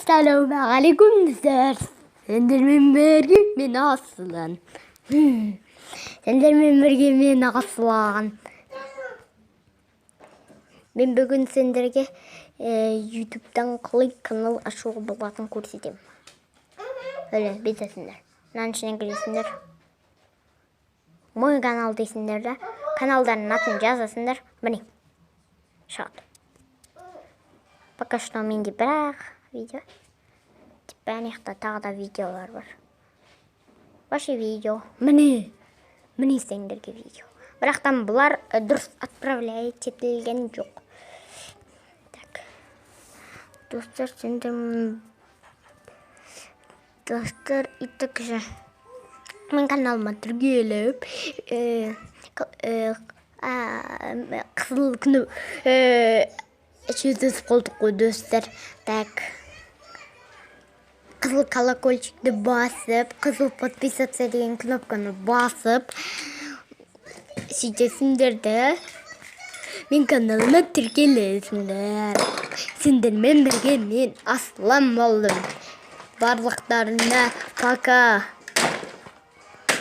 Ассалаумағалейкум достар. Сендермен бірге мен Аслан. Сендермен бірге мен Аслан. Мен бүгін сендерге YouTube'дан қалай канал ашуға болатынын көрсетемін. Öyle бетесіңдер. Мынаның ішіне кіресіңдер. Мой канал дейсіңдер да. Каналдардың атын жазасыңдар. Міне. Шығады. Пока что менде бірақ видео. Бәнеқта тағы да видеолар бар. Ваши видео. Міне сендерге видео. Бірақтан бұлар дұрыс отправляет етілген жоқ. Так. Достар, сендер... Достар, и так же. Мен каналыма тіркеліп, қызыл күні жетесіп қолдық қой, достар. Так. Қызыл колокольчикті басып, қызыл подписаться деген кнопканы басып, сөйтесіңдерді. Мен каналыма тіркелесіңдер. Сендермен бірге мен Аслан болдым. Барлықтарына пока.